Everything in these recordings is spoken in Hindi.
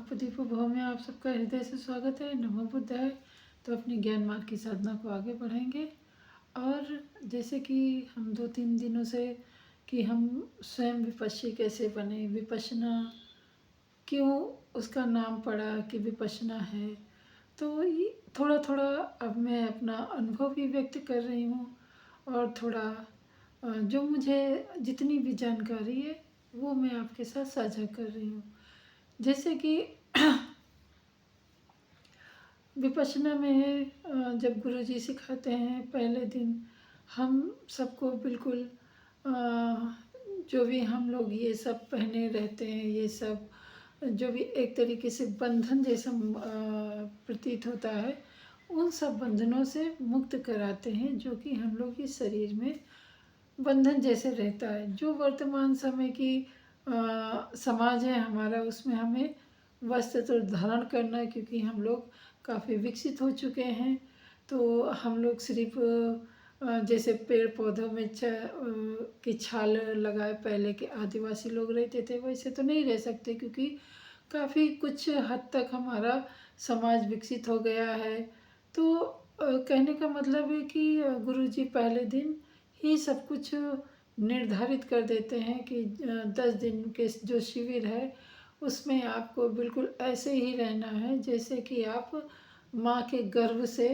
आपदीपो भव में आप सबका हृदय से स्वागत है। नमो बुद्धाय। तो अपनी ज्ञान मार्ग की साधना को आगे बढ़ाएंगे। और जैसे कि हम 2-3 दिनों से कि हम स्वयं विपश्ची कैसे बने, विपश्यना क्यों उसका नाम पड़ा कि विपश्यना है, तो ये थोड़ा थोड़ा अब मैं अपना अनुभव भी व्यक्त कर रही हूँ। और थोड़ा जो मुझे जितनी भी जानकारी है वो मैं आपके साथ साझा कर रही हूँ। जैसे कि विपश्यना में जब गुरुजी सिखाते हैं पहले दिन हम सबको बिल्कुल जो भी हम लोग ये सब पहने रहते हैं, ये सब जो भी एक तरीके से बंधन जैसा प्रतीत होता है, उन सब बंधनों से मुक्त कराते हैं जो कि हम लोग के शरीर में बंधन जैसे रहता है। जो वर्तमान समय की समाज है हमारा, उसमें हमें वस्त्र तो धारण करना है क्योंकि हम लोग काफ़ी विकसित हो चुके हैं। तो हम लोग सिर्फ जैसे पेड़ पौधों में की छाल लगाए पहले के आदिवासी लोग रहते थे, वैसे तो नहीं रह सकते क्योंकि काफ़ी कुछ हद तक हमारा समाज विकसित हो गया है। तो कहने का मतलब है कि गुरुजी पहले दिन ही सब कुछ निर्धारित कर देते हैं कि 10 दिन के जो शिविर है उसमें आपको बिल्कुल ऐसे ही रहना है जैसे कि आप माँ के गर्भ से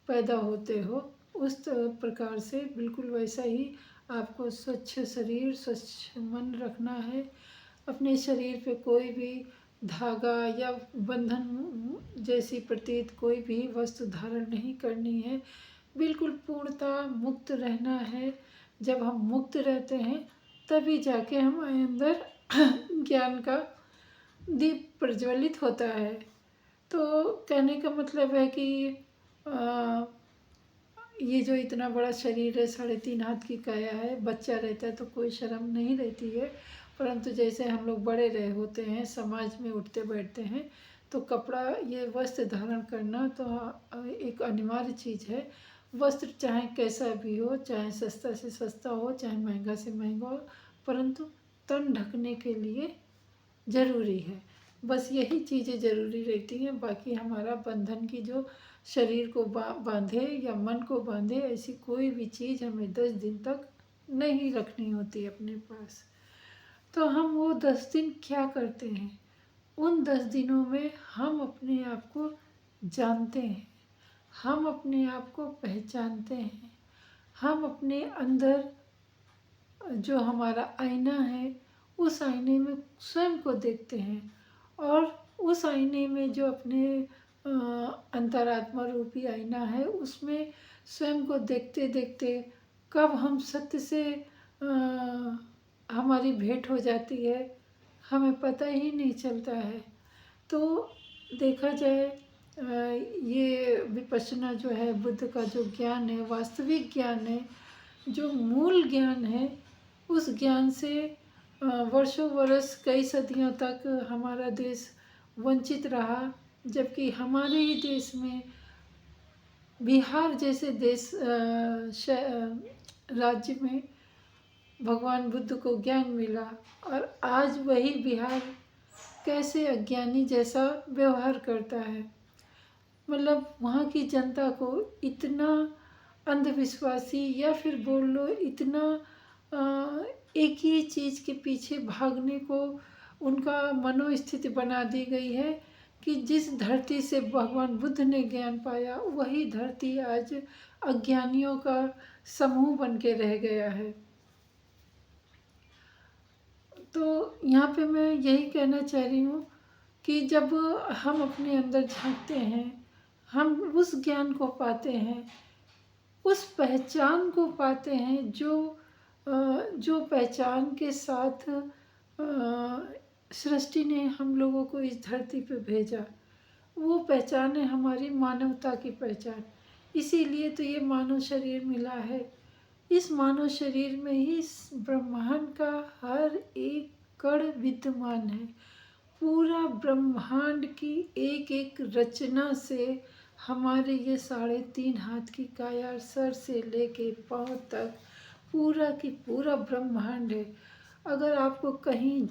पैदा होते हो, उस प्रकार से बिल्कुल वैसा ही आपको स्वच्छ शरीर स्वच्छ मन रखना है। अपने शरीर पे कोई भी धागा या बंधन जैसी प्रतीत कोई भी वस्तु धारण नहीं करनी है, बिल्कुल पूर्णतः मुक्त रहना है। जब हम मुक्त रहते हैं तभी जाके हमारे अंदर ज्ञान का दीप प्रज्वलित होता है। तो कहने का मतलब है कि ये जो इतना बड़ा शरीर है, 3.5 हाथ की काया है, बच्चा रहता है तो कोई शर्म नहीं रहती है, परंतु जैसे हम लोग बड़े रहे होते हैं, समाज में उठते बैठते हैं, तो कपड़ा ये वस्त्र धारण करना तो एक अनिवार्य चीज़ है। वस्त्र चाहे कैसा भी हो, चाहे सस्ता से सस्ता हो, चाहे महंगा से महंगा हो, परंतु तन ढकने के लिए ज़रूरी है। बस यही चीज़ें ज़रूरी रहती हैं। बाकी हमारा बंधन की जो शरीर को बांधे या मन को बांधे, ऐसी कोई भी चीज़ हमें 10 दिन तक नहीं रखनी होती अपने पास। तो हम वो 10 दिन क्या करते हैं? उन 10 दिनों में हम अपने आप को जानते हैं, हम अपने आप को पहचानते हैं, हम अपने अंदर जो हमारा आईना है उस आईने में स्वयं को देखते हैं। और उस आईने में जो अपने अंतरात्मा रूपी आईना है उसमें स्वयं को देखते देखते कब हम सत्य से हमारी भेंट हो जाती है हमें पता ही नहीं चलता है। तो देखा जाए ये विपश्यना जो है, बुद्ध का जो ज्ञान है, वास्तविक ज्ञान है, जो मूल ज्ञान है, उस ज्ञान से वर्षों वर्ष कई सदियों तक हमारा देश वंचित रहा। जबकि हमारे ही देश में बिहार जैसे देश राज्य में भगवान बुद्ध को ज्ञान मिला, और आज वही बिहार कैसे अज्ञानी जैसा व्यवहार करता है। मतलब वहाँ की जनता को इतना अंधविश्वासी, या फिर बोल लो इतना एक ही चीज़ के पीछे भागने को उनका मनोस्थिति बना दी गई है कि जिस धरती से भगवान बुद्ध ने ज्ञान पाया वही धरती आज अज्ञानियों का समूह बन के रह गया है। तो यहाँ पे मैं यही कहना चाह रही हूँ कि जब हम अपने अंदर झांकते हैं, हम उस ज्ञान को पाते हैं, उस पहचान को पाते हैं जो पहचान के साथ सृष्टि ने हम लोगों को इस धरती पे भेजा। वो पहचान है हमारी मानवता की पहचान। इसीलिए तो ये मानव शरीर मिला है। इस मानव शरीर में ही इस ब्रह्मांड का हर एक कण विद्यमान है। पूरा ब्रह्मांड की एक एक रचना से हमारे ये 3.5 हाथ की काया, सर से लेके पाँव तक पूरा की पूरा ब्रह्मांड है। अगर आपको कहीं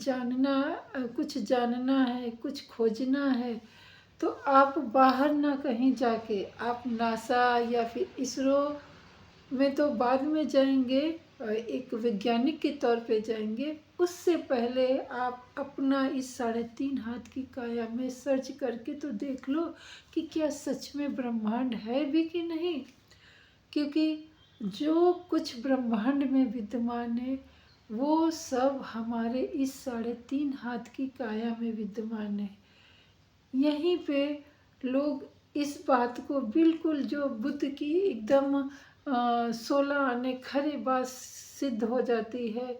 कुछ जानना है, कुछ खोजना है, तो आप बाहर ना कहीं जाके आप नासा या फिर इसरो में तो बाद में जाएंगे, एक वैज्ञानिक के तौर पे जाएंगे। उससे पहले आप अपना इस 3.5 हाथ की काया में सर्च करके तो देख लो कि क्या सच में ब्रह्मांड है भी कि नहीं। क्योंकि जो कुछ ब्रह्मांड में विद्यमान है वो सब हमारे इस 3.5 हाथ की काया में विद्यमान है। यहीं पे लोग इस बात को बिल्कुल, जो बुद्ध की एकदम 16 आने खरी बात सिद्ध हो जाती है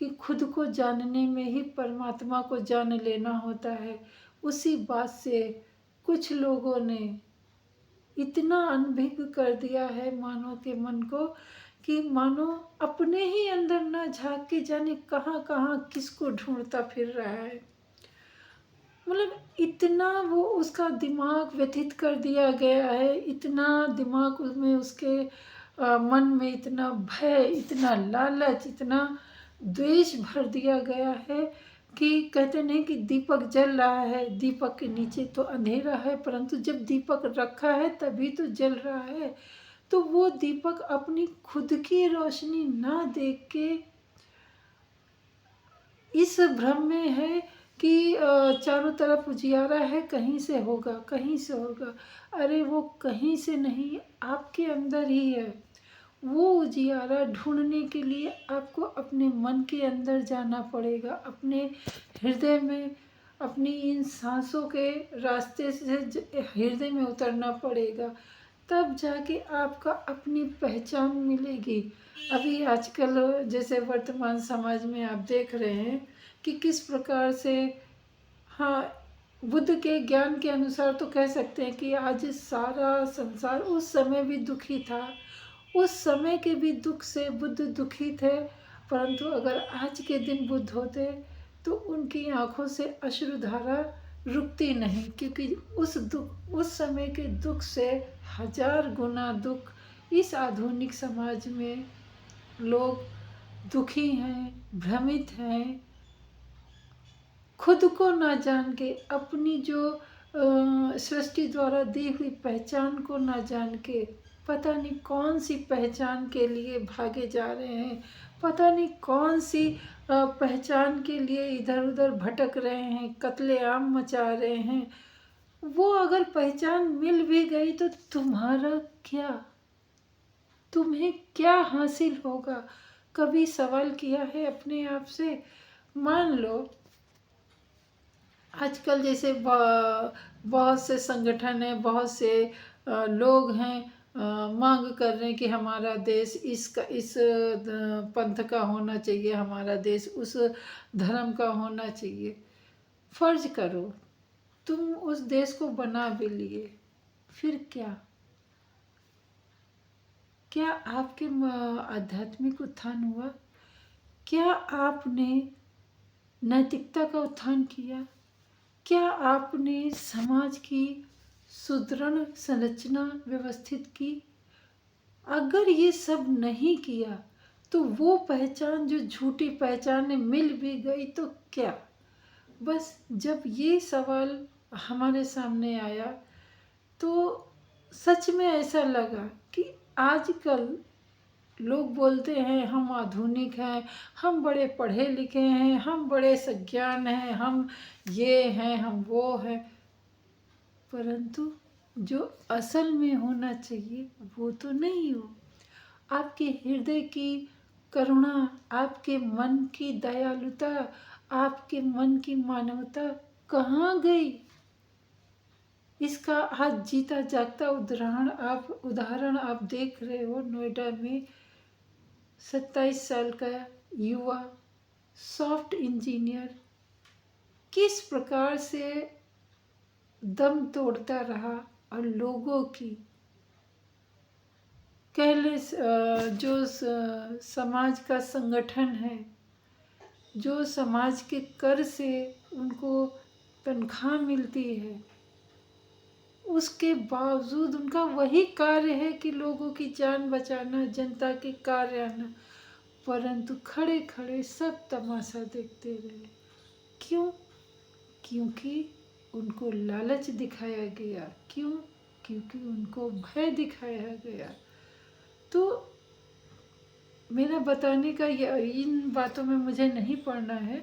कि खुद को जानने में ही परमात्मा को जान लेना होता है, उसी बात से कुछ लोगों ने इतना अनभिज्ञ कर दिया है मानव के मन को कि मानो अपने ही अंदर ना झांक के जाने कहाँ कहाँ किसको ढूंढता फिर रहा है। मतलब इतना वो उसका दिमाग व्यथित कर दिया गया है, इतना दिमाग में उसके मन में इतना भय, इतना लालच, इतना द्वेष भर दिया गया है कि कहते नहीं कि दीपक जल रहा है, दीपक के नीचे तो अंधेरा है, परंतु जब दीपक रखा है तभी तो जल रहा है। तो वो दीपक अपनी खुद की रोशनी ना देख के इस भ्रम में है कि चारों तरफ उजियारा है, कहीं से होगा, कहीं से होगा। अरे वो कहीं से नहीं, आपके अंदर ही है। वो उजियारा ढूंढने के लिए आपको अपने मन के अंदर जाना पड़ेगा, अपने हृदय में, अपनी इन सांसों के रास्ते से हृदय में उतरना पड़ेगा, तब जाके आपका अपनी पहचान मिलेगी। अभी आजकल जैसे वर्तमान समाज में आप देख रहे हैं कि किस प्रकार से, हाँ, बुद्ध के ज्ञान के अनुसार तो कह सकते हैं कि आज सारा संसार उस समय भी दुखी था, उस समय के भी दुख से बुद्ध दुखी थे। परंतु अगर आज के दिन बुद्ध होते तो उनकी आंखों से अश्रुधारा रुकती नहीं, क्योंकि उस समय के दुख से 1000 गुना दुख इस आधुनिक समाज में लोग दुखी हैं, भ्रमित हैं, खुद को ना जान के, अपनी जो सृष्टि द्वारा दी हुई पहचान को ना जान के, पता नहीं कौन सी पहचान के लिए भागे जा रहे हैं, पता नहीं कौन सी पहचान के लिए इधर उधर भटक रहे हैं, कत्लेआम मचा रहे हैं। वो अगर पहचान मिल भी गई तो तुम्हारा क्या, तुम्हें क्या हासिल होगा? कभी सवाल किया है अपने आप से? मान लो आजकल जैसे बहुत से संगठन हैं, बहुत से लोग हैं, मांग कर रहे हैं कि हमारा देश इस पंथ का होना चाहिए, हमारा देश उस धर्म का होना चाहिए। फर्ज करो तुम उस देश को बना भी लिए, फिर क्या? क्या आपके आध्यात्मिक उत्थान हुआ? क्या आपने नैतिकता का उत्थान किया? क्या आपने समाज की सुदृढ़ संरचना व्यवस्थित की? अगर ये सब नहीं किया तो वो पहचान, जो झूठी पहचान मिल भी गई तो क्या? बस जब ये सवाल हमारे सामने आया तो सच में ऐसा लगा कि आजकल लोग बोलते हैं हम आधुनिक हैं, हम बड़े पढ़े लिखे हैं, हम बड़े सज्ञान हैं, हम ये हैं, हम वो हैं, परंतु जो असल में होना चाहिए वो तो नहीं हो। आपके हृदय की करुणा, आपके मन की दयालुता, आपके मन की मानवता कहाँ गई? इसका आज जीता जागता उदाहरण आप देख रहे हो। नोएडा में 27 साल का युवा सॉफ्ट इंजीनियर किस प्रकार से दम तोड़ता रहा और लोगों की कहले जो समाज का संगठन है, जो समाज के कर से उनको तनख्वाह मिलती है, उसके बावजूद उनका वही कार्य है कि लोगों की जान बचाना, जनता के कार्य आना। परंतु खड़े खड़े सब तमाशा देखते रहे। क्यों? क्योंकि उनको लालच दिखाया गया। क्यों? क्योंकि उनको भय दिखाया गया। तो मेरा बताने का इन बातों में मुझे नहीं पड़ना है।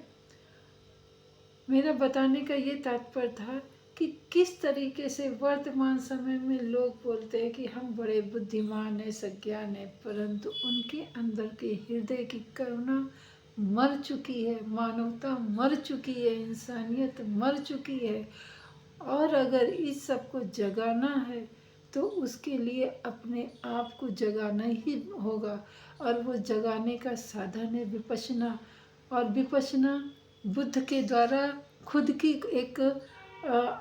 मेरा बताने का ये तात्पर्य था कि किस तरीके से वर्तमान समय में लोग बोलते हैं कि हम बड़े बुद्धिमान हैं, सज्ञान हैं, परंतु उनके अंदर के हृदय की करुणा मर चुकी है, मानवता मर चुकी है, इंसानियत मर चुकी है। और अगर इस सब को जगाना है तो उसके लिए अपने आप को जगाना ही होगा, और वो जगाने का साधन है विपश्यना। और विपश्यना बुद्ध के द्वारा खुद की एक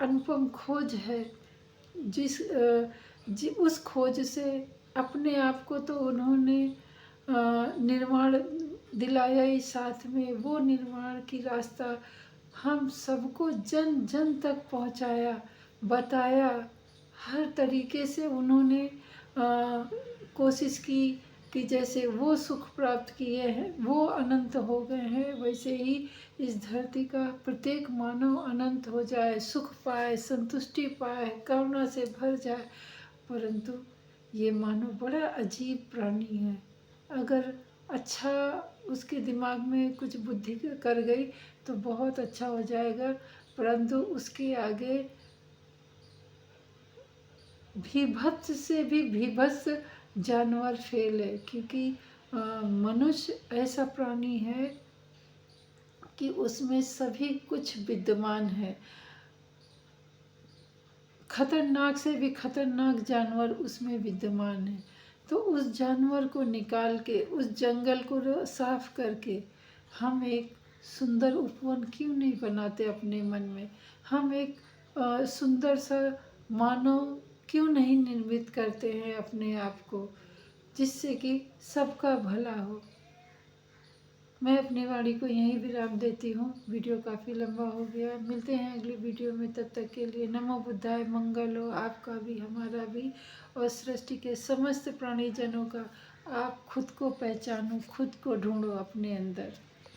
अनुपम खोज है, उस खोज से अपने आप को तो उन्होंने निर्वाण दिलाया ही, साथ में वो निर्वाण की रास्ता हम सबको जन जन तक पहुंचाया, बताया। हर तरीके से उन्होंने कोशिश की कि जैसे वो सुख प्राप्त किए हैं, वो अनंत हो गए हैं, वैसे ही इस धरती का प्रत्येक मानव अनंत हो जाए, सुख पाए, संतुष्टि पाए, करुणा से भर जाए। परंतु ये मानव बड़ा अजीब प्राणी है। अगर अच्छा उसके दिमाग में कुछ बुद्धि कर गई तो बहुत अच्छा हो जाएगा, परंतु उसके आगे भीभत्स से भी भीभत्स जानवर फेल है। क्योंकि मनुष्य ऐसा प्राणी है कि उसमें सभी कुछ विद्यमान है। खतरनाक से भी खतरनाक जानवर उसमें विद्यमान है। तो उस जानवर को निकाल के, उस जंगल को साफ करके हम एक सुंदर उपवन क्यों नहीं बनाते अपने मन में? हम एक सुंदर सा मानव क्यों नहीं निर्मित करते हैं अपने आप को, जिससे कि सबका भला हो। मैं अपनी वाणी को यहीं विराम देती हूँ। वीडियो काफ़ी लंबा हो गया। मिलते हैं अगली वीडियो में, तब तक के लिए नमो बुद्धाय। मंगल हो आपका भी, हमारा भी, और सृष्टि के समस्त प्राणी जनों का। आप खुद को पहचानो, खुद को ढूंढो अपने अंदर।